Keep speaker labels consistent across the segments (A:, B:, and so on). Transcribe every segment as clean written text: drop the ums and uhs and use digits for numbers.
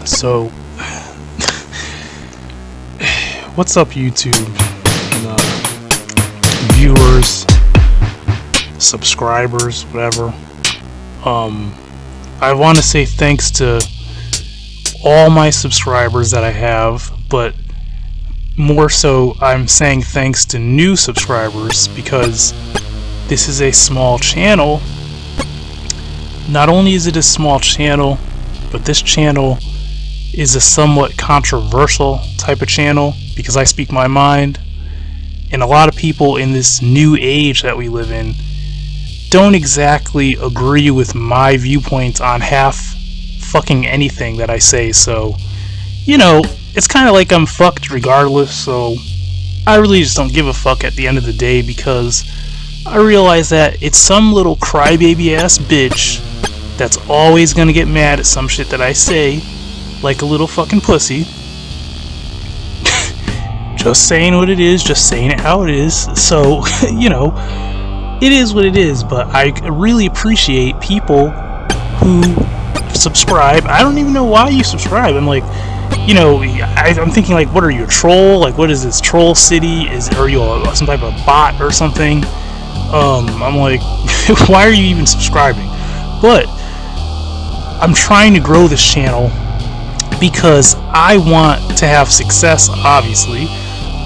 A: So, what's up, YouTube? Viewers, subscribers, whatever. I want to say thanks to all my subscribers that I have, but more so, I'm saying thanks to new subscribers because this is a small channel. Not only is it a small channel, but this channel is a somewhat controversial type of channel because I speak my mind, and a lot of people in this new age that we live in don't exactly agree with my viewpoints on half fucking anything that I say. So, it's kind of like I'm fucked regardless, so I really just don't give a fuck at the end of the day because I realize that it's some little crybaby ass bitch that's always gonna get mad at some shit that I say, like a little fucking pussy. Just saying what it is, just saying it how it is. So, it is what it is, but I really appreciate people who subscribe. I don't even know why you subscribe. I'm like, I'm thinking like, what are you, a troll? Like, what is this, Troll City? Are you some type of bot or something? I'm like, why are you even subscribing? But I'm trying to grow this channel because I want to have success, obviously,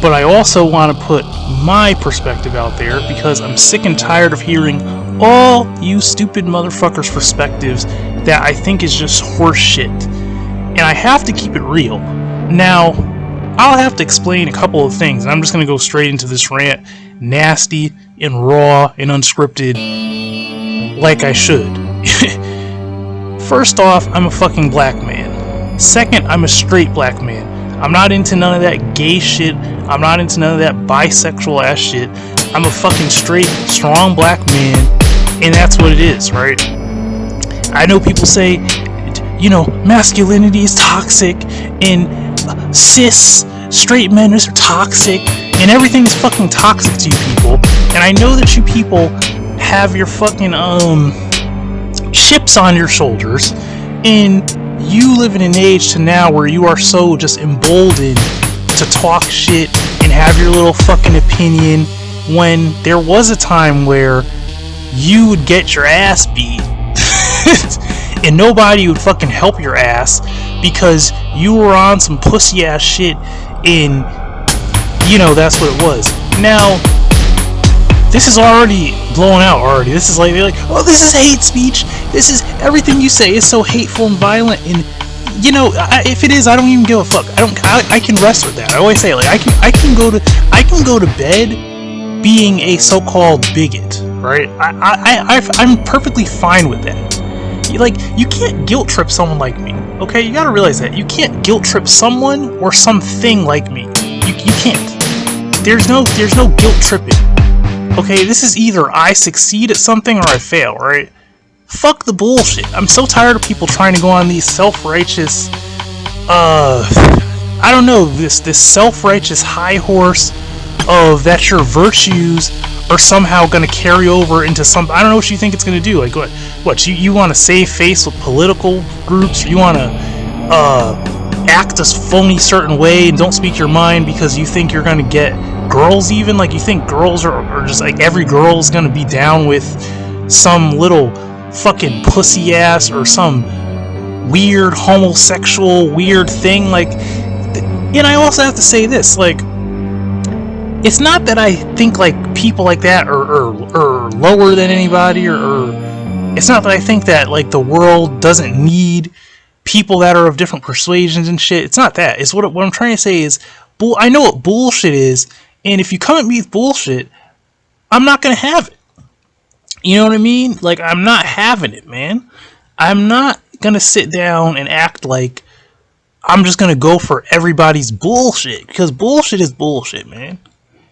A: but I also want to put my perspective out there because I'm sick and tired of hearing all you stupid motherfuckers' perspectives that I think is just horse shit. And I have to keep it real. Now, I'll have to explain a couple of things. I'm just going to go straight into this rant, nasty and raw and unscripted, like I should. First off, I'm a fucking black man. Second, I'm a straight black man. I'm not into none of that gay shit. I'm not into none of that bisexual ass shit. I'm a fucking straight, strong black man, and that's what it is, right? I know people say, masculinity is toxic, and cis straight men are toxic, and everything is fucking toxic to you people. And I know that you people have your fucking chips on your shoulders, and you live in an age to now where you are so just emboldened to talk shit and have your little fucking opinion, when there was a time where you would get your ass beat and nobody would fucking help your ass because you were on some pussy ass shit, and that's what it was. Now, this is already blown out already. This is like, they're like, oh, this is hate speech. This is, everything you say is so hateful and violent. And if it is, I don't even give a fuck. I can rest with that. I always say, like, I can go to bed being a so-called bigot, right? I'm perfectly fine with that. You can't guilt trip someone like me. Okay, you gotta realize that you can't guilt trip someone or something like me. You can't. There's no guilt tripping. Okay, this is either I succeed at something or I fail, right? Fuck the bullshit. I'm so tired of people trying to go on these self-righteous, I don't know, this self-righteous high horse of that your virtues are somehow going to carry over into something. I don't know what you think it's going to do. Like, what you want to save face with political groups? Or you want to act a phony certain way and don't speak your mind because you think you're going to get girls even? Like, you think girls are just like, every girl's gonna be down with some little fucking pussy ass or some weird homosexual weird thing? Like, and I also have to say this, like, it's not that I think like people like that are lower than anybody, or it's not that I think that like the world doesn't need people that are of different persuasions and shit. It's not that. It's what I'm trying to say is, I know what bullshit is. And if you come at me with bullshit, I'm not going to have it. You know what I mean? Like, I'm not having it, man. I'm not going to sit down and act like I'm just going to go for everybody's bullshit. Because bullshit is bullshit, man.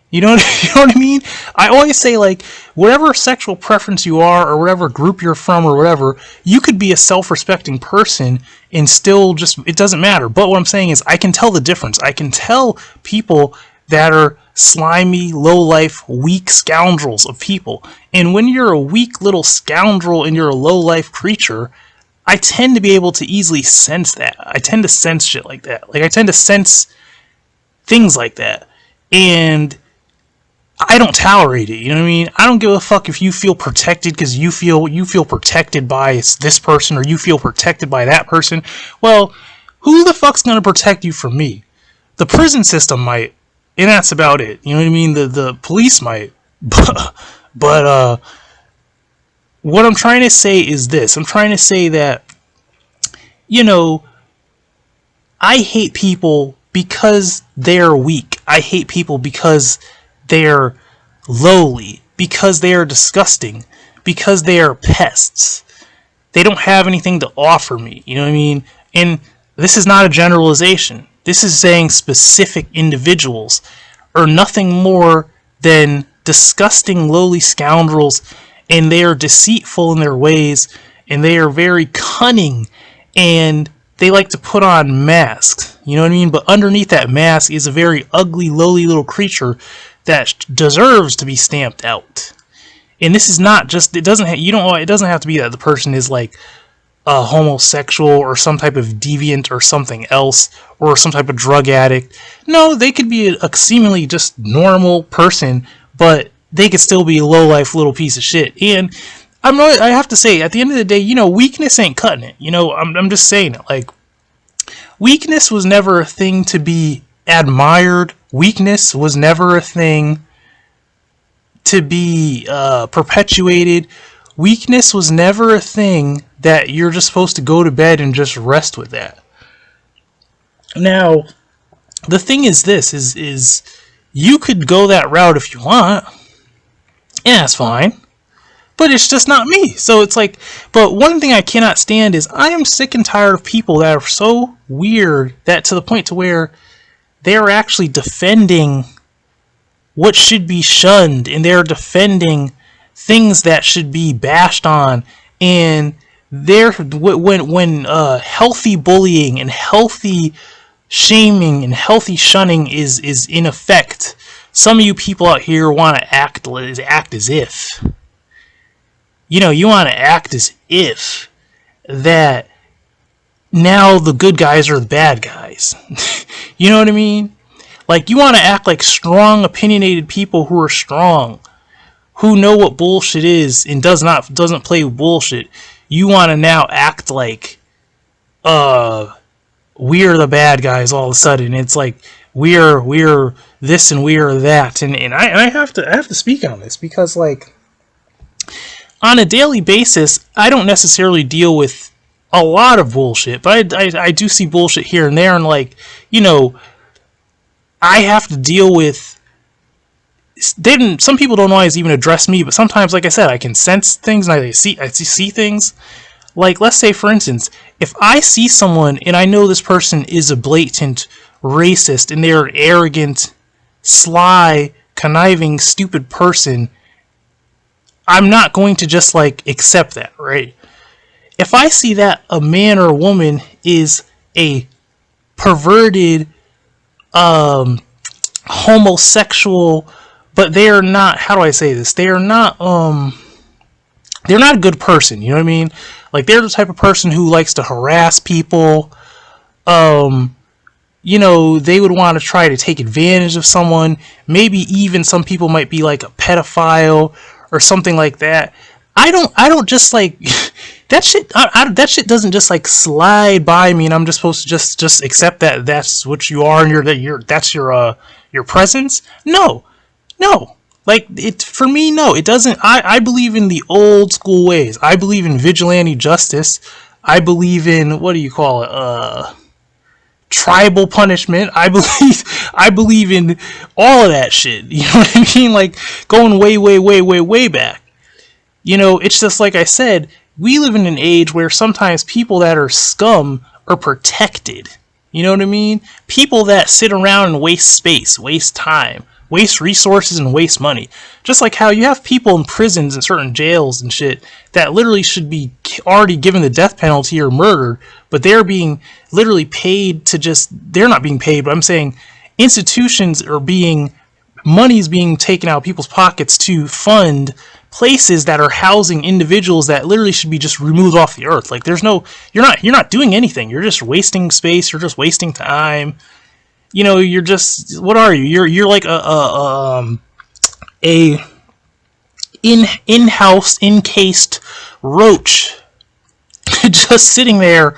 A: You know what I mean? I always say, like, whatever sexual preference you are, or whatever group you're from, or whatever, you could be a self-respecting person and still just, it doesn't matter. But what I'm saying is, I can tell the difference. I can tell people that are slimy, low-life, weak scoundrels of people. And when you're a weak little scoundrel and you're a low-life creature, I tend to be able to easily sense that. I tend to sense shit like that. Like, I tend to sense things like that. And I don't tolerate it. You know what I mean? I don't give a fuck if you feel protected because you feel protected by this person, or you feel protected by that person. Well, who the fuck's gonna protect you from me? The prison system might, and that's about it. You know what I mean? The police might, but what I'm trying to say is this. I'm trying to say that, you know, I hate people because they're weak. I hate people because they're lowly, because they are disgusting, because they are pests. They don't have anything to offer me. You know what I mean? And this is not a generalization. This is saying specific individuals are nothing more than disgusting, lowly scoundrels, and they are deceitful in their ways, and they are very cunning, and they like to put on masks. You know what I mean? But underneath that mask is a very ugly, lowly little creature that deserves to be stamped out. And this is not just, it doesn't have to be that the person is like a homosexual or some type of deviant or something else, or some type of drug addict. No, they could be a seemingly just normal person, but they could still be a low-life little piece of shit. And I have to say, at the end of the day, you know, weakness ain't cutting it. You know, I'm just saying it. Like, weakness was never a thing to be admired. Weakness was never a thing to be perpetuated. Weakness was never a thing that you're just supposed to go to bed and just rest with that. Now, the thing is this, is you could go that route if you want. Yeah, that's fine. But it's just not me. So it's like, but one thing I cannot stand is I am sick and tired of people that are so weird that to the point to where they're actually defending what should be shunned, and they're defending things that should be bashed on. And they're, when healthy bullying and healthy shaming and healthy shunning is in effect, some of you people out here want to act as if, you know, you want to act as if that now the good guys are the bad guys. You know what I mean? Like, you want to act like strong, opinionated people who are strong, who know what bullshit is and doesn't play with bullshit. You want to now act like we're the bad guys all of a sudden. It's like we're this and we're that, and I have to speak on this because, like, on a daily basis, I don't necessarily deal with a lot of bullshit, but I do see bullshit here and there, and, like, you know, I have to deal with. Some people don't always even address me, but sometimes, like I said, I can sense things and I see things. Like, let's say, for instance, if I see someone and I know this person is a blatant racist and they're an arrogant, sly, conniving, stupid person, I'm not going to just, like, accept that, right? If I see that a man or a woman is a perverted, homosexual, but they are not, how do I say this? They're not a good person, you know what I mean? Like, they're the type of person who likes to harass people. You know, they would want to try to take advantage of someone. Maybe even some people might be like a pedophile or something like that. I don't just, like, that shit, that shit doesn't just, like, slide by me and I'm just supposed to just accept that that's what you are and that's your presence. No. Like, for me, no, it doesn't. I believe in the old school ways. I believe in vigilante justice. I believe in, what do you call it? Tribal punishment. I believe in all of that shit. You know what I mean? Like, going way back. You know, it's just like I said, we live in an age where sometimes people that are scum are protected. You know what I mean? People that sit around and waste space, waste time, waste resources, and waste money. Just like how you have people in prisons and certain jails and shit that literally should be already given the death penalty or murdered, but they're being literally paid to just, they're not being paid, but I'm saying institutions are being, money's being taken out of people's pockets to fund places that are housing individuals that literally should be just removed off the earth. Like there's no, you're not doing anything. You're just wasting space. You're just wasting time. You know, you're just, what are you? You're like a in-house encased roach, just sitting there,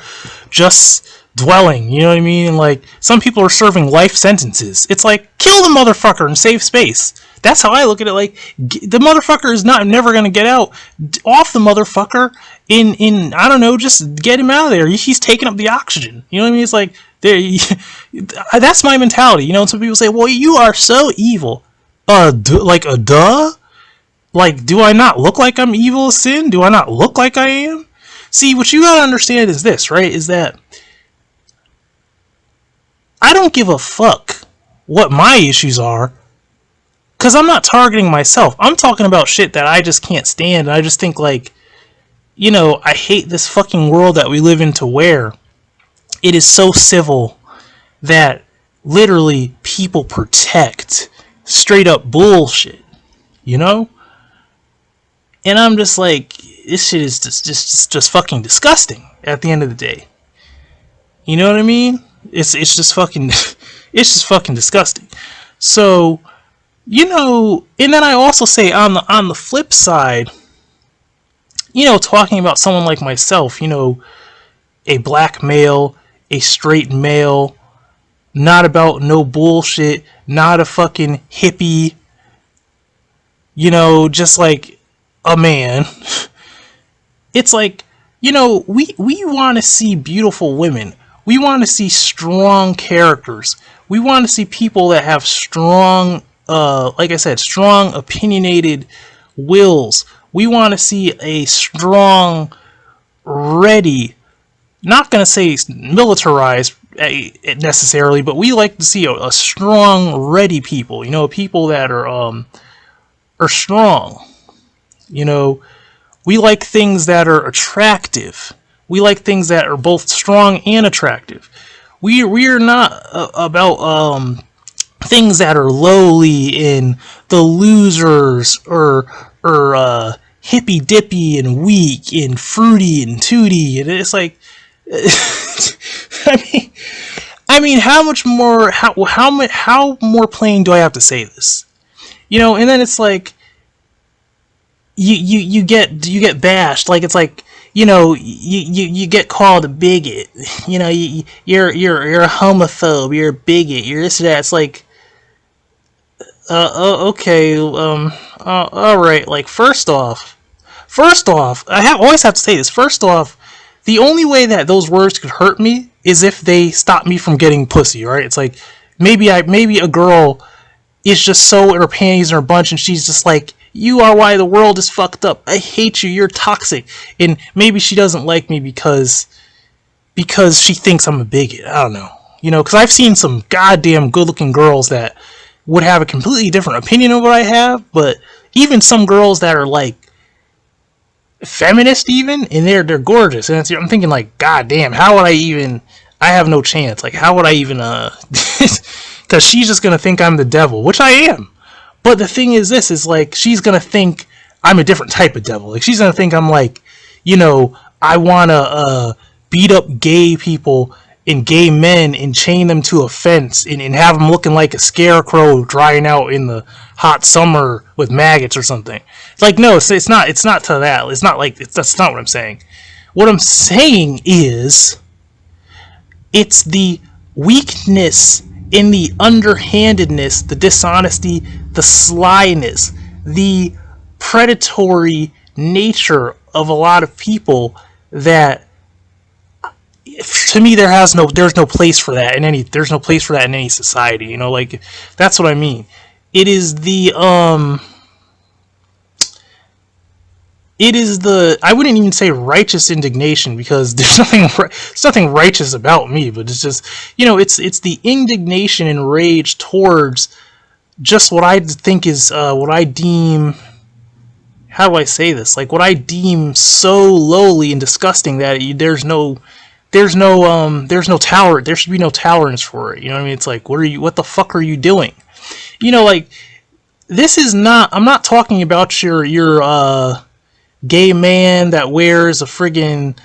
A: just dwelling. You know what I mean? Like some people are serving life sentences. It's like, kill the motherfucker and save space. That's how I look at it. Like the motherfucker is never gonna get out. Off the motherfucker in I don't know, just get him out of there. He's taking up the oxygen. You know what I mean? It's like that's my mentality. You know, and some people say, well, you are so evil. Duh? Like, do I not look like I'm evil as sin? Do I not look like I am? See, what you gotta understand is this, right? Is that I don't give a fuck what my issues are, because I'm not targeting myself. I'm talking about shit that I just can't stand, and I just think, like, you know, I hate this fucking world that we live in, to where it is so civil that literally people protect straight up bullshit, you know? And I'm just like, this shit is just fucking disgusting at the end of the day. You know what I mean? It's just fucking it's just fucking disgusting. So, you know, and then I also say on the flip side, you know, talking about someone like myself, you know, a black male, a straight male, not about no bullshit, not a fucking hippie, you know, just like a man. It's like, you know, we want to see beautiful women. We want to see strong characters. We want to see people that have strong, like I said, strong opinionated wills. We want to see a strong, ready, not going to say militarized necessarily, but we like to see a strong, ready people. You know, people that are strong. You know, we like things that are attractive. We like things that are both strong and attractive. We are not about things that are lowly and the losers or hippy dippy and weak and fruity and tooty. And it's like, I mean, how much more? How more plain do I have to say this? You know, and then it's like, you get bashed. Like, it's like, you know, you get called a bigot. You know, you're a homophobe. You're a bigot. You're this or that. It's like, okay, all right. Like, first off, always have to say this. First off, the only way that those words could hurt me is if they stop me from getting pussy. Right? It's like maybe a girl is just so in her panties in her bunch, and she's just like, you are why the world is fucked up. I hate you. You're toxic. And maybe she doesn't like me because she thinks I'm a bigot. I don't know. You know, because I've seen some goddamn good-looking girls that would have a completely different opinion of what I have, but even some girls that are like feminist even, and they're gorgeous. And I'm thinking, like, goddamn, how would I have no chance. Like, how would I even, because she's just going to think I'm the devil, which I am. But the thing is, this is like, she's gonna think I'm a different type of devil. Like, she's gonna think I'm like, you know, I wanna beat up gay people and gay men and chain them to a fence and have them looking like a scarecrow drying out in the hot summer with maggots or something. It's like, no, it's not to that. It's not like, that's not what I'm saying. What I'm saying is, it's the weakness in the underhandedness, the dishonesty, the slyness, the predatory nature of a lot of people that, to me, there's no place for that in any society. You know, like, that's what I mean. It is the I wouldn't even say righteous indignation, because there's nothing righteous about me, but it's just, you know, it's the indignation and rage towards just what I think is what I deem, how do I say this? Like, what I deem so lowly and disgusting that there should be no tolerance for it. You know what I mean? It's like, what the fuck are you doing? You know, like, this is not. I'm not talking about your gay man that wears a friggin'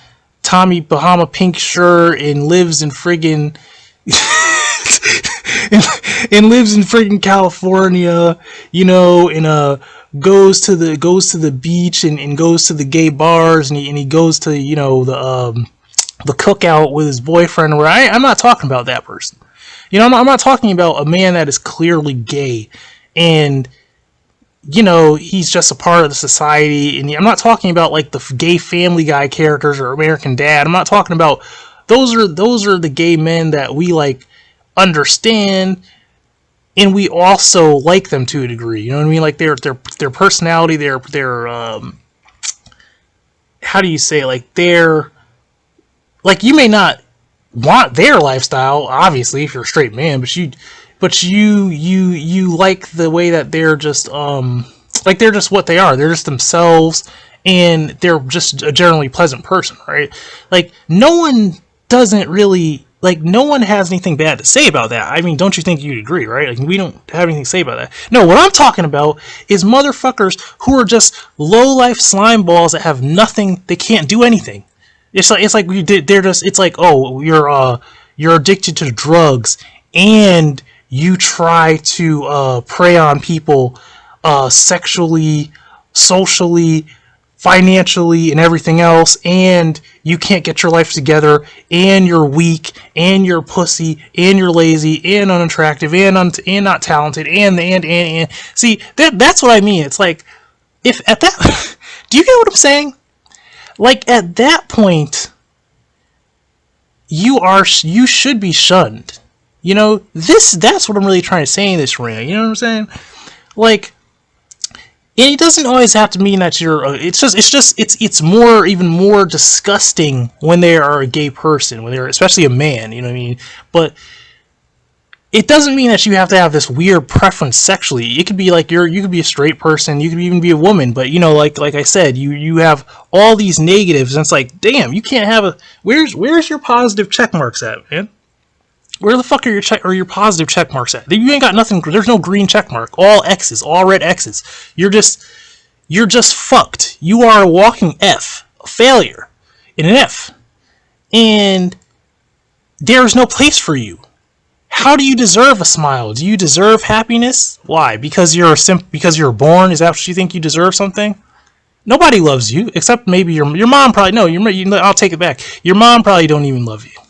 A: Tommy Bahama pink shirt and lives in friggin' and lives in friggin' California, you know, and goes to the beach and goes to the gay bars and he goes to, you know, the cookout with his boyfriend. Where I'm not talking about that person. You know, I'm not talking about a man that is clearly gay and, you know, he's just a part of the society. And I'm not talking about like the gay Family Guy characters or American Dad. I'm not talking about those are the gay men that we like understand, and we also like them to a degree. You know what I mean? Like their personality, their how do you say, like their, like, you may not want their lifestyle, obviously, if you're a straight man, but you like the way that they're just like they're just what they are. They're just themselves, and they're just a generally pleasant person, right? Like no one has anything bad to say about that. I mean, don't you think you'd agree, right? Like we don't have anything to say about that. No, what I'm talking about is motherfuckers who are just low life slime balls that have nothing. They can't do anything. It's like they're just. It's like, oh, you're addicted to drugs and you try to prey on people sexually, socially, financially, and everything else, and you can't get your life together, and you're weak, and you're pussy, and you're lazy, and unattractive, and not talented, and see, that's what I mean. It's like, if at that, do you get what I'm saying? Like at that point, you should be shunned. You know, that's what I'm really trying to say in this rant. You know what I'm saying? Like, and it doesn't always have to mean that you're. It's more, even more disgusting when they are a gay person, when they're especially a man. You know what I mean? But it doesn't mean that you have to have this weird preference sexually. It could be like you could be a straight person, you could even be a woman, but you know, like I said, you have all these negatives, and it's like, damn, you can't have a. Where's your positive check marks at, man? Where the fuck are your positive check marks at? You ain't got nothing. There's no green check mark. All X's, all red X's. You're just fucked. You are a walking F, a failure, in an F, and there's no place for you. How do you deserve a smile? Do you deserve happiness? Why? Because you're born? Is that what you think you deserve something? Nobody loves you except maybe your mom. Probably no. I'll take it back. Your mom probably don't even love you.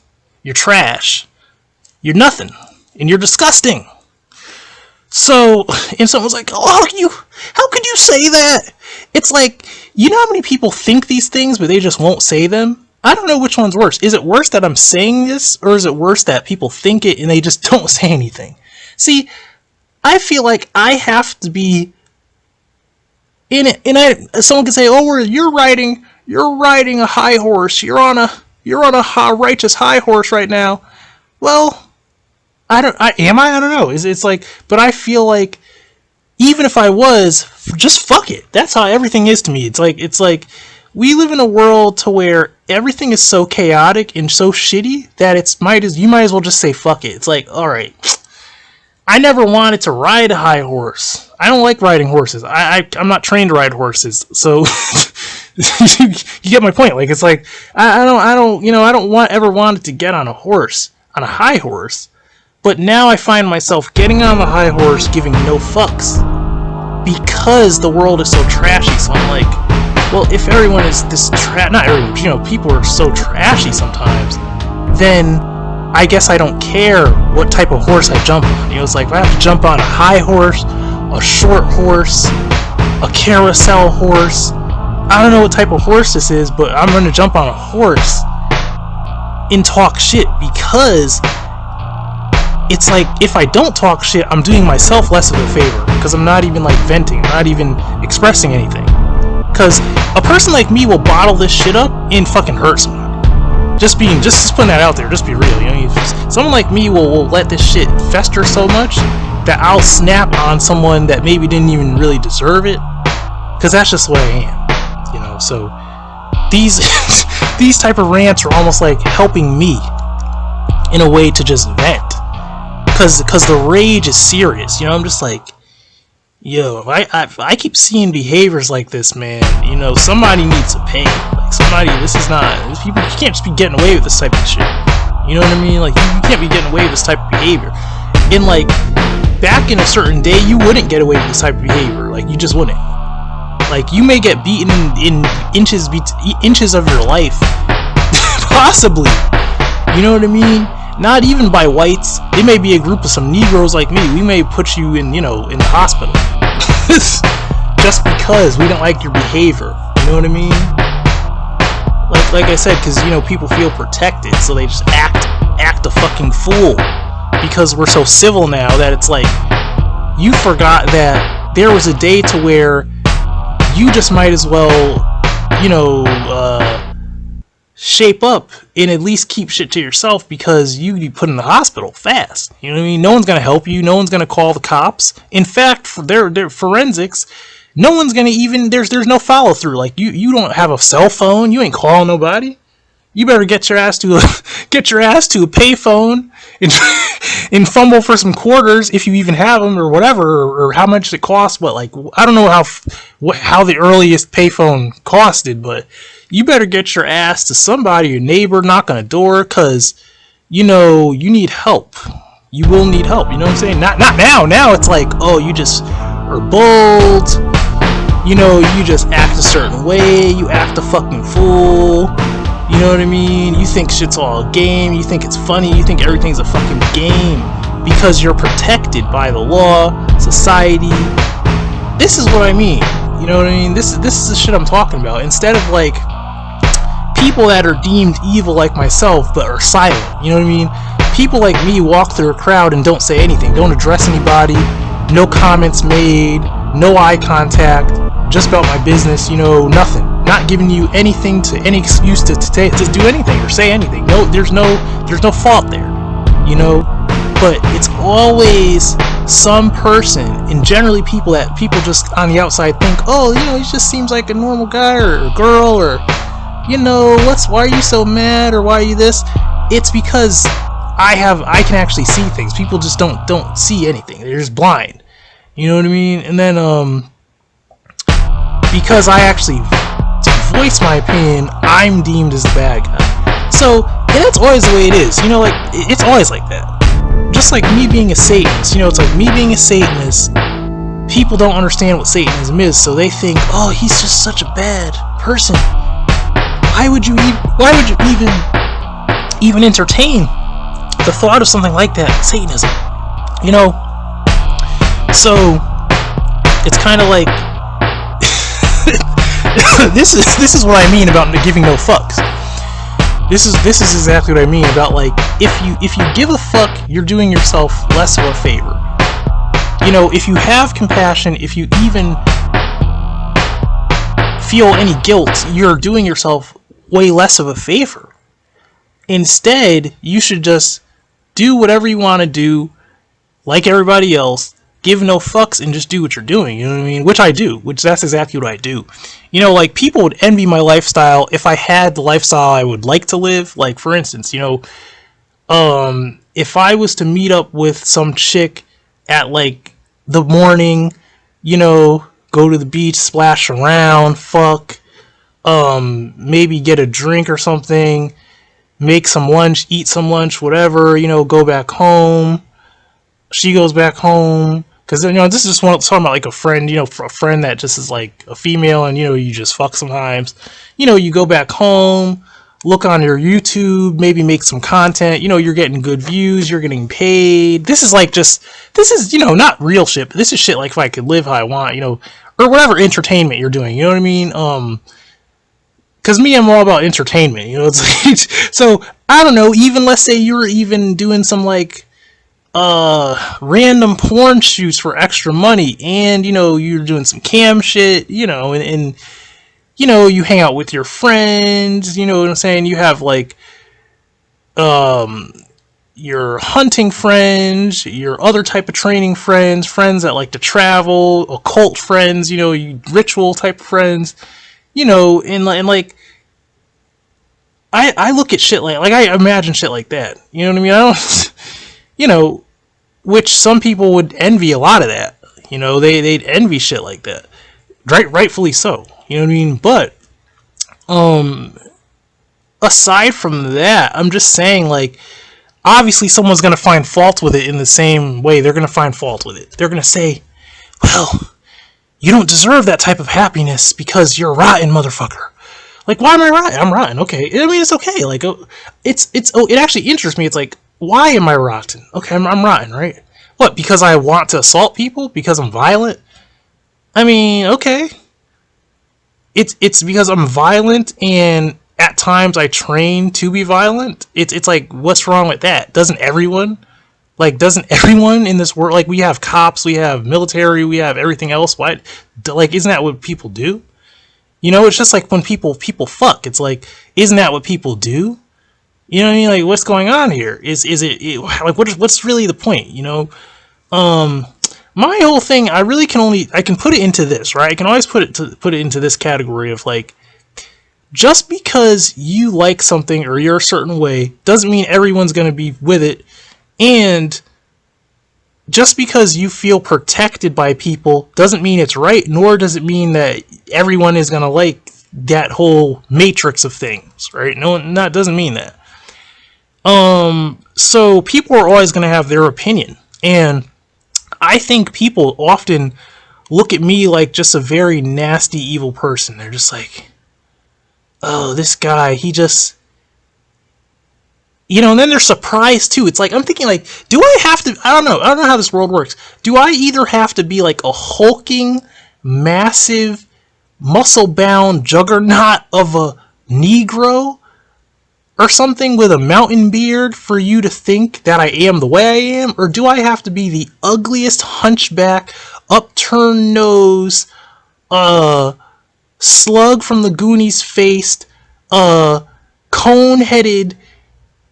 A: You're trash. You're nothing, and you're disgusting. So, and someone's like, "Oh, how could you say that?" It's like, you know how many people think these things, but they just won't say them? I don't know which one's worse. Is it worse that I'm saying this, or is it worse that people think it and they just don't say anything? See, I feel like I have to be in it, and someone can say, "Oh, you're riding a high horse. You're on a righteous high horse right now." Well, I don't know. It's like, but I feel like even if I was, just fuck it. That's how everything is to me. It's like we live in a world to where everything is so chaotic and so shitty that you might as well just say fuck it. It's like, all right, I never wanted to ride a high horse. I don't like riding horses. I'm not trained to ride horses, so you get my point. Like, it's like I don't ever wanted to get on a high horse, but now I find myself getting on the high horse, giving no fucks because the world is so trashy. So I'm like, well, if everyone is this not everyone, people are so trashy sometimes, then I guess I don't care what type of horse I jump on. It's like, if I have to jump on a high horse, a short horse, a carousel horse, I don't know what type of horse this is, but I'm going to jump on a horse and talk shit, because it's like, if I don't talk shit, I'm doing myself less of a favor, because I'm not even like venting, I'm not even expressing anything. Because a person like me will bottle this shit up and fucking hurt someone. Just putting that out there, just be real. Someone like me will let this shit fester so much that I'll snap on someone that maybe didn't even really deserve it, because that's just what I am. So these type of rants are almost like helping me in a way to just vent, because the rage is serious. I'm just like, Yo, I keep seeing behaviors like this, man. You know, somebody needs to pay. Like somebody, this is not. People, you can't just be getting away with this type of shit. You know what I mean? Like you can't be getting away with this type of behavior. And like back in a certain day, you wouldn't get away with this type of behavior. Like you just wouldn't. Like you may get beaten in inches of your life, possibly. You know what I mean? Not even by whites. It may be a group of some Negroes like me. We may put you in, in the hospital. Just because we don't like your behavior. You know what I mean? Like I said, because, people feel protected, so they just act a fucking fool. Because we're so civil now that it's like, you forgot that there was a day to where you just might as well, shape up and at least keep shit to yourself, because you be put in the hospital fast. You know what I mean? No one's gonna help you. No one's gonna call the cops. In fact, for their forensics, no one's gonna even. There's no follow through. Like you don't have a cell phone. You ain't calling nobody. You better get your ass to a payphone and fumble for some quarters if you even have them, or whatever, or how much it costs. But like, I don't know how the earliest payphone costed, but you better get your ass to somebody, your neighbor, knock on a door, cause you need help. You will need help. You know what I'm saying? Not now. Now it's like, oh, you just are bold. You just act a certain way. You act a fucking fool. You know what I mean? You think shit's all a game. You think it's funny. You think everything's a fucking game because you're protected by the law, society. This is what I mean. You know what I mean? This is the shit I'm talking about. Instead of like people that are deemed evil like myself but are silent. You know what I mean? People like me walk through a crowd and don't say anything. Don't address anybody. No comments made. No eye contact. Just about my business. Nothing. Not giving you anything, any excuse to do anything or say anything. No, there's no fault there, But it's always some person, and generally people just on the outside think, oh, he just seems like a normal guy or a girl, or why are you so mad, or why are you this? It's because I can actually see things. People just don't see anything. They're just blind. You know what I mean? And then because I actually voice my opinion, I'm deemed as the bad guy. So, and that's always the way it is. It's always like that. Just like me being a Satanist. It's like me being a Satanist. People don't understand what Satanism is, so they think, oh, he's just such a bad person. Why would you even entertain the thought of something like that, Satanism? So it's kind of like this is what I mean about giving no fucks. This is exactly what I mean about, like, if you give a fuck, you're doing yourself less of a favor. If you have compassion, if you even feel any guilt, you're doing yourself way less of a favor. Instead, you should just do whatever you want to do, like everybody else. Give no fucks and just do what you're doing, you know what I mean? Which I do, that's exactly what I do. Like, people would envy my lifestyle if I had the lifestyle I would like to live. Like, for instance, if I was to meet up with some chick at, like, the morning, go to the beach, splash around, fuck, maybe get a drink or something, make some lunch, eat some lunch, whatever, go back home. She goes back home. Because, this is just talking about, like, a friend, a friend that just is, like, a female, and, you just fuck sometimes. You go back home, look on your YouTube, maybe make some content, you're getting good views, you're getting paid. This is, not real shit, but this is shit, like, if I could live how I want, or whatever entertainment you're doing, you know what I mean? Because me, I'm all about entertainment, it's like, so, I don't know, even, let's say you were even doing some, like, random porn shoots for extra money, and you're doing some cam shit, and you hang out with your friends, you know what I'm saying, you have like your hunting friends, your other type of training friends that like to travel, occult friends, ritual type of friends, and like I look at shit like I imagine shit like that, you know what I mean? I don't which some people would envy a lot of that, You know, they'd envy shit like that. Rightfully so. You know what I mean? But aside from that, I'm just saying, like, obviously someone's going to find fault with it in the same way they're going to find fault with it. They're going to say, well, you don't deserve that type of happiness because you're rotten, motherfucker. Like, why am I rotten? I'm rotten. Okay. I mean, it's okay. Like, it actually interests me. It's like, why am I rotten? Okay, I'm rotten, right? What, because I want to assault people? Because I'm violent? I mean, okay. It's because I'm violent, and at times I train to be violent. It's like, what's wrong with that? Doesn't everyone in this world, like, we have cops, we have military, we have everything else? Why, like, isn't that what people do? You know, it's just like when people fuck. It's like, isn't that what people do? You know what I mean? Like, what's going on here? Is it like, what's really the point? You know, my whole thing, I can put it into this, right? I can always put it into this category of, like, just because you like something or you're a certain way doesn't mean everyone's going to be with it, and just because you feel protected by people doesn't mean it's right, nor does it mean that everyone is going to like that whole matrix of things, right? No, that doesn't mean that. So people are always going to have their opinion, and I think people often look at me like just a very nasty, evil person. They're just like, oh, this guy, he just, you know, and then they're surprised too. It's like, I'm thinking, like, do I have to, I don't know how this world works. Do I either have to be like a hulking, massive, muscle-bound juggernaut of a Negro or something with a mountain beard for you to think that I am the way I am? Or do I have to be the ugliest hunchback, upturned nose, slug from the Goonies faced, cone-headed,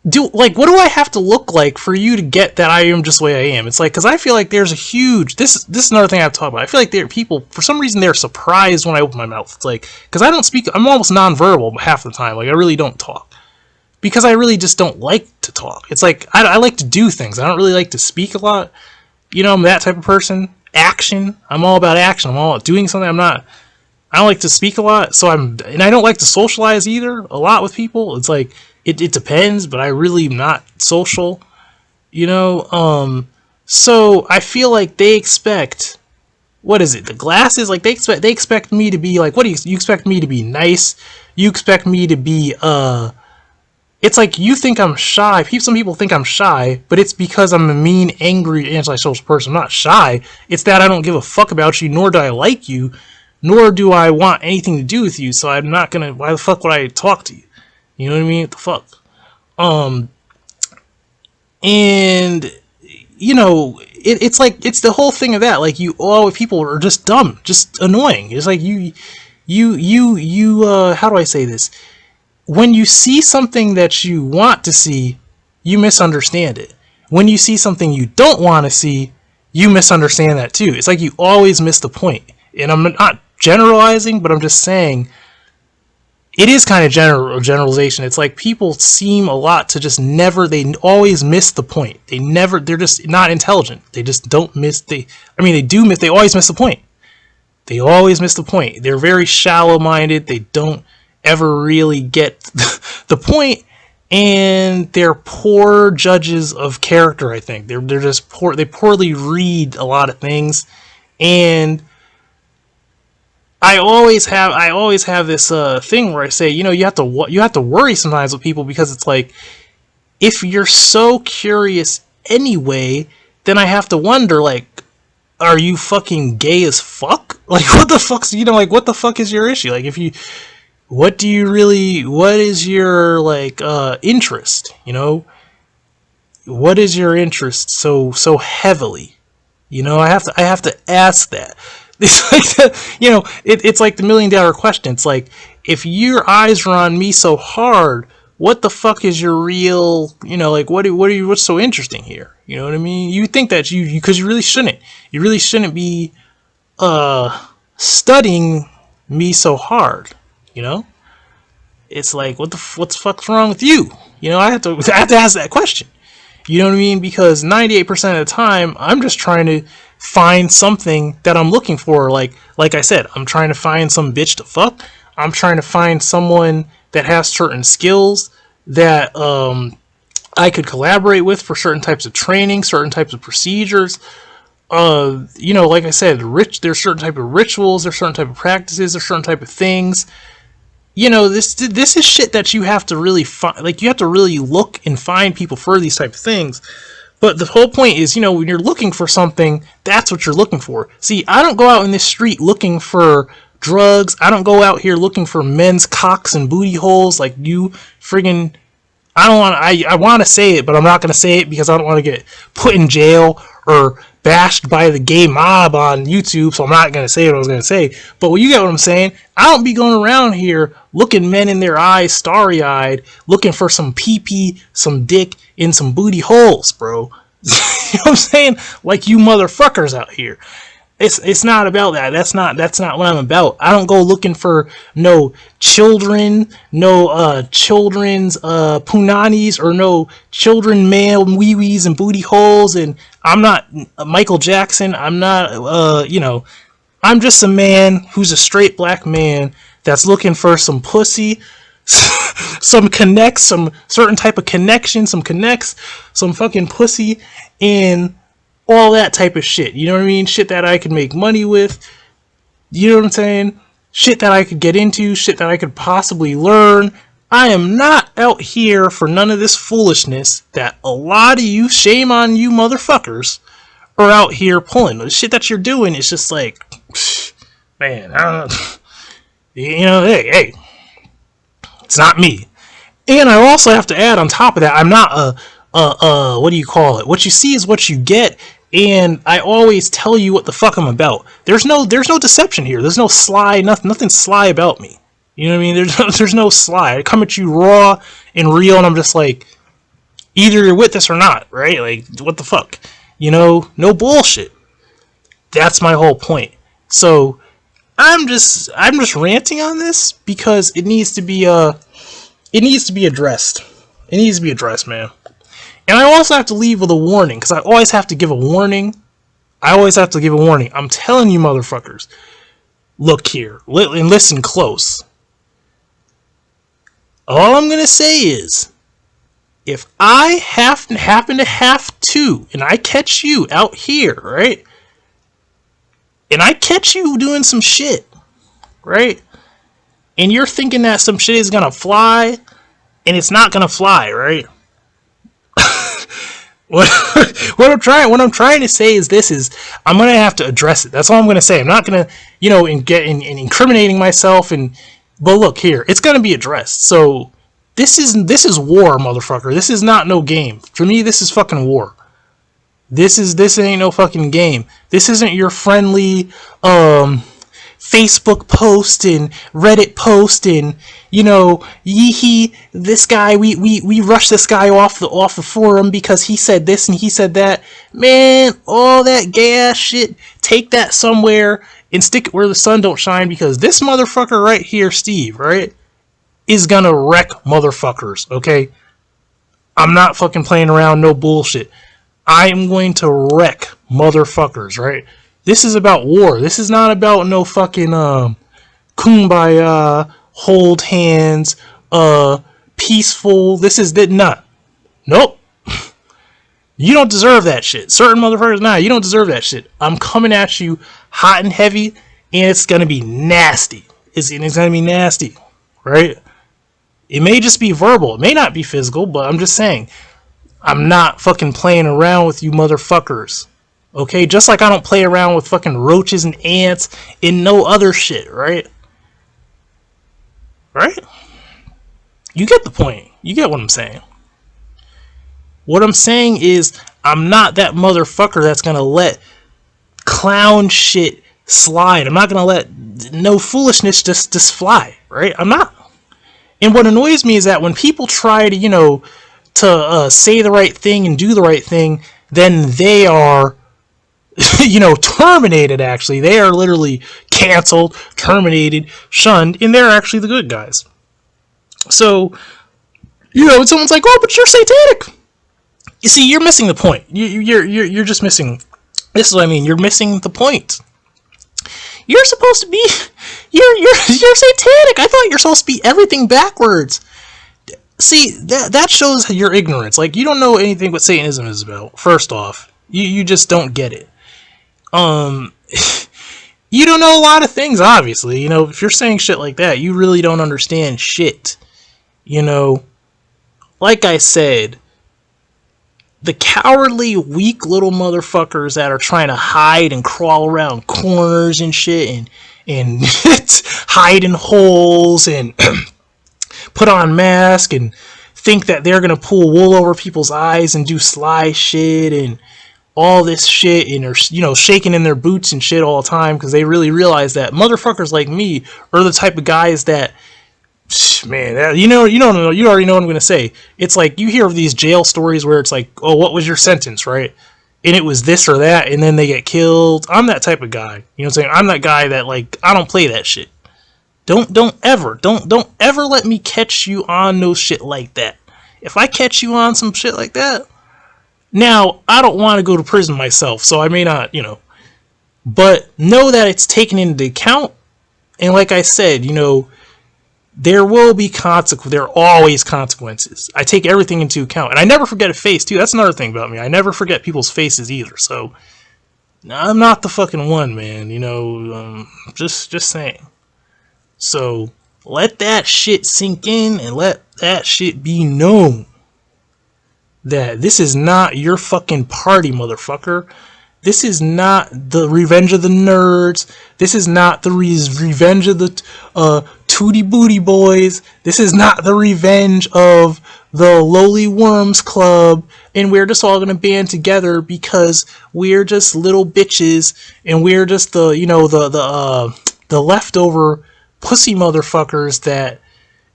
A: what do I have to look like for you to get that I am just the way I am? It's like, because I feel like there's a huge, this is another thing I have to talk about. I feel like there are people, for some reason, they're surprised when I open my mouth. It's like, because I don't speak, I'm almost nonverbal half the time. Like, I really don't talk. Because I really just don't like to talk. It's like, I like to do things. I don't really like to speak a lot. You know, I'm that type of person. Action. I'm all about action. I'm all about doing something. I don't like to speak a lot, and I don't like to socialize either a lot with people. It's like, it depends, but I really am not social, you know. So I feel like they expect, what is it, the glasses? Like, they expect me to be like, what do you expect me to be nice? You expect me to be, it's like, you think I'm shy. Some people think I'm shy, but it's because I'm a mean, angry, antisocial person. I'm not shy. It's that I don't give a fuck about you, nor do I like you, nor do I want anything to do with you, so I'm not gonna, why the fuck would I talk to you? You know what I mean? What the fuck? And, you know, it's like, it's the whole thing of that, like, people are just dumb, just annoying. It's like, how do I say this? When you see something that you want to see, you misunderstand it. When you see something you don't want to see, you misunderstand that too. It's like you always miss the point. And I'm not generalizing, but I'm just saying, it is kind of generalization. It's like people seem a lot to just they always miss the point. They're just not intelligent. They just don't miss they always miss the point. They always miss the point. They're very shallow-minded. They don't ever really get the point, and they're poor judges of character, I think. They're just poor. They poorly read a lot of things, and I always have this thing where I say, you know, you have to worry sometimes with people, because it's like, if you're so curious anyway, then I have to wonder, like, are you fucking gay as fuck? Like, what the fuck's, you know, like, what the fuck is your issue? Like, what is your, like, interest, you know? What is your interest so heavily? You know, I have to ask that. It's like you know, it's like the $1 million question. It's like, if your eyes are on me so hard, what the fuck is your real, you know, like, what's so interesting here? You know what I mean? You think that because you really shouldn't. You really shouldn't be studying me so hard. You know, it's like, what's the fuck's wrong with you? You know, I have to ask that question. You know what I mean? Because 98% of the time, I'm just trying to find something that I'm looking for. Like I said, I'm trying to find some bitch to fuck. I'm trying to find someone that has certain skills that I could collaborate with for certain types of training, certain types of procedures. Like I said, there's certain type of rituals, there's certain type of practices, there's certain type of things. This is shit that you have to really find. Like, you have to really look and find people for these type of things. But the whole point is, when you're looking for something, that's what you're looking for. See, I don't go out in this street looking for drugs. I don't go out here looking for men's cocks and booty holes like you friggin'. I want to say it, but I'm not going to say it because I don't want to get put in jail or bashed by the gay mob on YouTube, so I'm not going to say what I was going to say. But you get what I'm saying. I don't be going around here looking men in their eyes, starry-eyed, looking for some pee-pee, some dick, and some booty holes, bro. You know what I'm saying? Like you motherfuckers out here. It's not about that. That's not what I'm about. I don't go looking for no children, no children's punanis, or no children male wee-wees and booty holes. And I'm not Michael Jackson. I'm not I'm just a man who's a straight black man that's looking for some pussy, some connects, some certain type of connection, some connects, some fucking pussy, and all that type of shit. You know what I mean? Shit that I could make money with. You know what I'm saying? Shit that I could get into. Shit that I could possibly learn. I am not out here for none of this foolishness that a lot of you, shame on you motherfuckers, are out here pulling. The shit that you're doing is just like, man, I don't know. Hey, it's not me. And I also have to add on top of that, I'm not what do you call it? What you see is what you get. And I always tell you what the fuck I'm about. There's no deception here. There's no sly, nothing sly about me. You know what I mean? There's no sly. I come at you raw and real, and I'm just like, either you're with this or not, right? Like, what the fuck? No bullshit. That's my whole point. So I'm just ranting on this because it needs to be addressed. It needs to be addressed, man. And I also have to leave with a warning, because I always have to give a warning. I'm telling you motherfuckers, look here, and listen close. All I'm going to say is, if I happen to have to, and I catch you out here, right? And I catch you doing some shit, right? And you're thinking that some shit is going to fly, and it's not going to fly, right? What I'm trying to say is I'm gonna have to address it. That's all I'm gonna say. I'm not gonna, get incriminating myself. But look here, it's gonna be addressed. So this is war, motherfucker. This is not no game. For me, this is fucking war. This ain't no fucking game. This isn't your friendly Facebook post and Reddit post and this guy, we rushed this guy off the forum because he said this and he said that. Man, all that gay ass shit, take that somewhere and stick it where the sun don't shine, because this motherfucker right here, Steve, right, is gonna wreck motherfuckers, okay? I'm not fucking playing around, no bullshit. I am going to wreck motherfuckers, right? This is about war. This is not about no fucking kumbaya, hold hands, peaceful. This is not. Nope. You don't deserve that shit. Certain motherfuckers, you don't deserve that shit. I'm coming at you hot and heavy, and it's gonna be nasty. It's gonna be nasty, right? It may just be verbal. It may not be physical, but I'm just saying, I'm not fucking playing around with you motherfuckers. Okay, just like I don't play around with fucking roaches and ants and no other shit, right? Right? You get the point. You get what I'm saying. What I'm saying is, I'm not that motherfucker that's gonna let clown shit slide. I'm not gonna let no foolishness just fly, right? I'm not. And what annoys me is that when people try to, say the right thing and do the right thing, then they are terminated. Actually, they are literally canceled, terminated, shunned, and they're actually the good guys. So, when someone's like, "Oh, but you're satanic," you see, you're missing the point. You're just missing This is what I mean. You're missing the point. You're supposed to be, you're satanic. I thought you're supposed to be everything backwards. See, that shows your ignorance. Like, you don't know anything what Satanism is about. First off, you just don't get it. You don't know a lot of things, obviously. You know, if you're saying shit like that, you really don't understand shit. You know, like I said, the cowardly, weak little motherfuckers that are trying to hide and crawl around corners and shit and hide in holes and put on masks and think that they're gonna pull wool over people's eyes and do sly shit and all this shit, and are, you know, shaking in their boots and shit all the time because they really realize that motherfuckers like me are the type of guys that, man, you already know what I'm gonna say. It's like you hear of these jail stories where it's like, oh, what was your sentence, right? And it was this or that, and then they get killed. I'm that type of guy. You know what I'm saying? I'm that guy that, like, I don't play that shit. Don't ever let me catch you on no shit like that. If I catch you on some shit like that, now I don't want to go to prison myself, so I may not, you know, but know that it's taken into account. And like I said, you know, there will be consequences. There are always consequences. I take everything into account, and I never forget a face too. That's another thing about me. I never forget people's faces either. So I'm not the fucking one, man. You know, just saying. So let that shit sink in, and let that shit be known that this is not your fucking party, motherfucker. This is not the Revenge of the Nerds. This is not the Revenge of the Tootie Booty Boys. This is not the revenge of the Lowly Worms Club. And we're just all going to band together because we're just little bitches, and we're just the, you know, the leftover pussy motherfuckers that,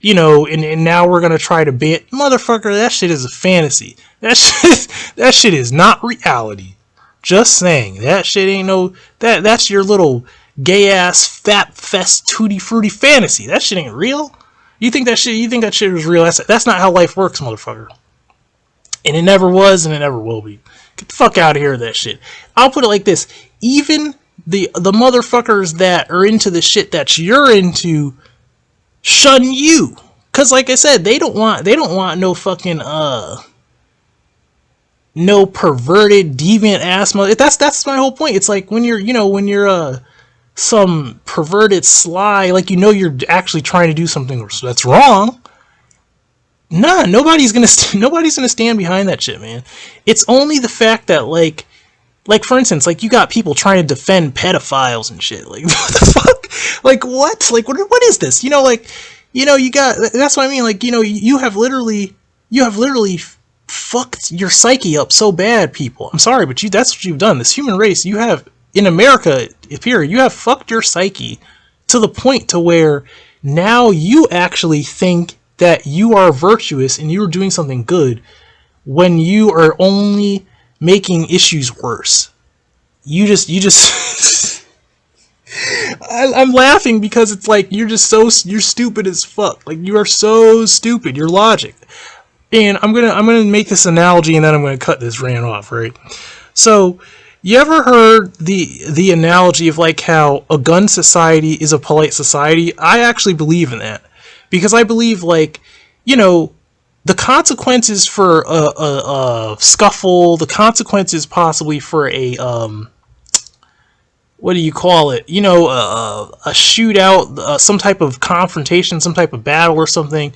A: you know, and now we're gonna try to ban. Motherfucker, that shit is a fantasy. That shit is not reality. Just saying, that shit ain't no, that's your little gay ass fat fest tutti fruity fantasy. That shit ain't real. You think that shit is real? That's not how life works, motherfucker. And it never was, and it never will be. Get the fuck out of here with that shit. I'll put it like this: even the motherfuckers that are into the shit that you're into shun you, cause like I said, they don't want no fucking no perverted deviant ass mother. That's my whole point. It's like when you're some perverted sly, like, you know, you're actually trying to do something that's wrong. Nah, nobody's gonna stand behind that shit, man. It's only the fact that like for instance, like, you got people trying to defend pedophiles and shit. Like, what the fuck? Like, what? Like, what is this? You know, like, you know, you got, that's what I mean. Like, you know, you have literally fucked your psyche up so bad, people. I'm sorry, but that's what you've done. This human race, you have, in America, here, you have fucked your psyche to the point to where now you actually think that you are virtuous and you're doing something good when you are only making issues worse. You just I'm laughing because it's like you're stupid as fuck. Like, you are so stupid. Your logic. And I'm gonna make this analogy, and then I'm gonna cut this rant off, right? So, you ever heard the analogy of like how a gun society is a polite society? I actually believe in that, because I believe, like, you know, the consequences for a scuffle, the consequences possibly for a what do you call it? You know, a shootout, some type of confrontation, some type of battle or something.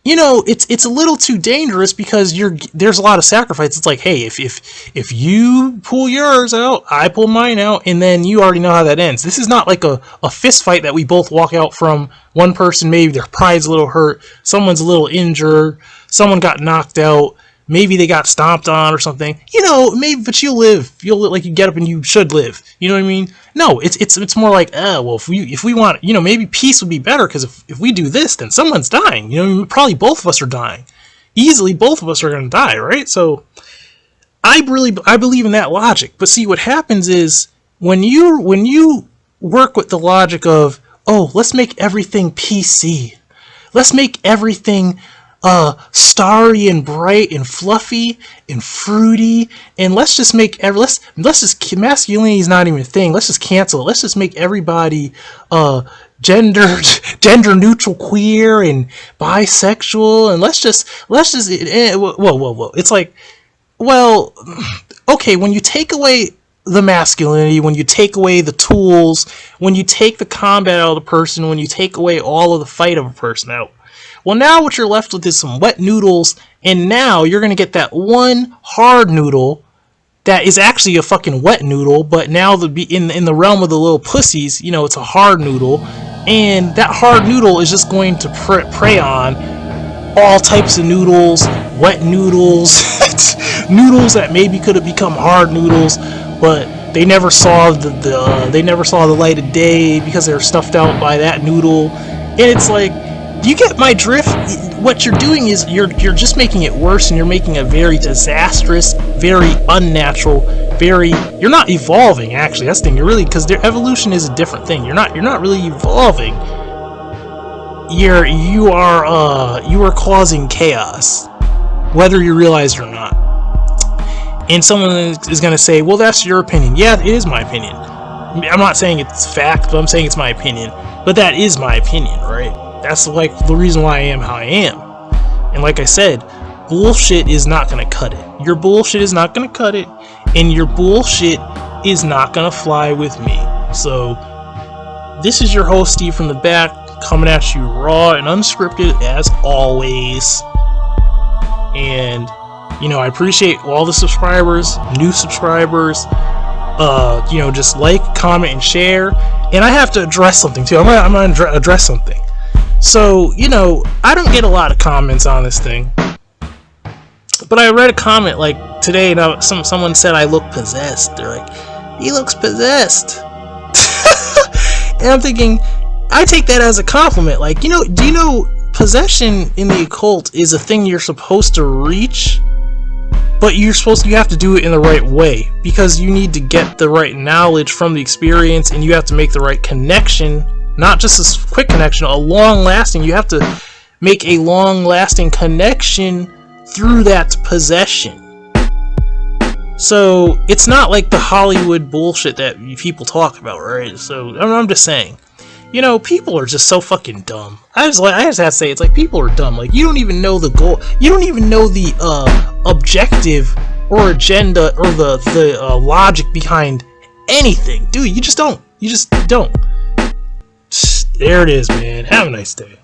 A: You know, it's a little too dangerous because there's a lot of sacrifice. It's like, hey, if you pull yours out, I pull mine out, and then you already know how that ends. This is not like a fist fight that we both walk out from. One person, maybe their pride's a little hurt, someone's a little injured, someone got knocked out, maybe they got stomped on or something. You know, maybe, but you'll live. Like, you get up and you should live. You know what I mean? No, it's more like, well, if we want, you know, maybe peace would be better, because if we do this, then someone's dying. You know, probably both of us are dying. Easily, both of us are going to die, right? So, I believe in that logic. But see, what happens is when you work with the logic of, oh, let's make everything PC. Let's make everything starry and bright and fluffy and fruity, and let's just make let's just, masculinity is not even a thing. Let's just cancel it. Let's just make everybody gender neutral, queer and bisexual, and let's just whoa. It's like, well, okay, when you take away the masculinity, when you take away the tools, when you take the combat out of the person, when you take away all of the fight of a person out, well, now what you're left with is some wet noodles, and now you're gonna get that one hard noodle that is actually a fucking wet noodle, but now in the realm of the little pussies, you know, it's a hard noodle, and that hard noodle is just going to prey on all types of noodles, wet noodles, noodles that maybe could have become hard noodles, but they never saw the light of day because they were stuffed out by that noodle. And it's like, do you get my drift? What you're doing is you're just making it worse, and you're making a very disastrous, very unnatural, you're not evolving, actually. That's the thing. You're really, because their evolution is a different thing. You're not really evolving. You are causing chaos, whether you realize it or not. And someone is going to say, well, that's your opinion. Yeah, it is my opinion. I'm not saying it's fact, but I'm saying it's my opinion. But that is my opinion, right? That's like the reason why I am how I am. And like I said, bullshit is not going to cut it. Your bullshit is not going to cut it, and your bullshit is not going to fly with me. So this is your host, Steve from the back, coming at you raw and unscripted as always. And you know, I appreciate all the subscribers, new subscribers. You know, just like, comment, and share. And I have to address something too. I'm gonna address something. So, you know, I don't get a lot of comments on this thing, but I read a comment like today. Now, someone said I look possessed. They're like, he looks possessed. And I'm thinking, I take that as a compliment. Like, you know, do you know possession in the occult is a thing you're supposed to reach? But you have to do it in the right way, because you need to get the right knowledge from the experience, and you have to make the right connection, not just a quick connection, a long-lasting. You have to make a long-lasting connection through that possession. So it's not like the Hollywood bullshit that people talk about, right? So I'm just saying, you know, people are just so fucking dumb. I just have to say, it's like, people are dumb. Like, you don't even know the goal. You don't even know the objective or agenda or the logic behind anything, dude. You just don't. There it is, man. Have a nice day.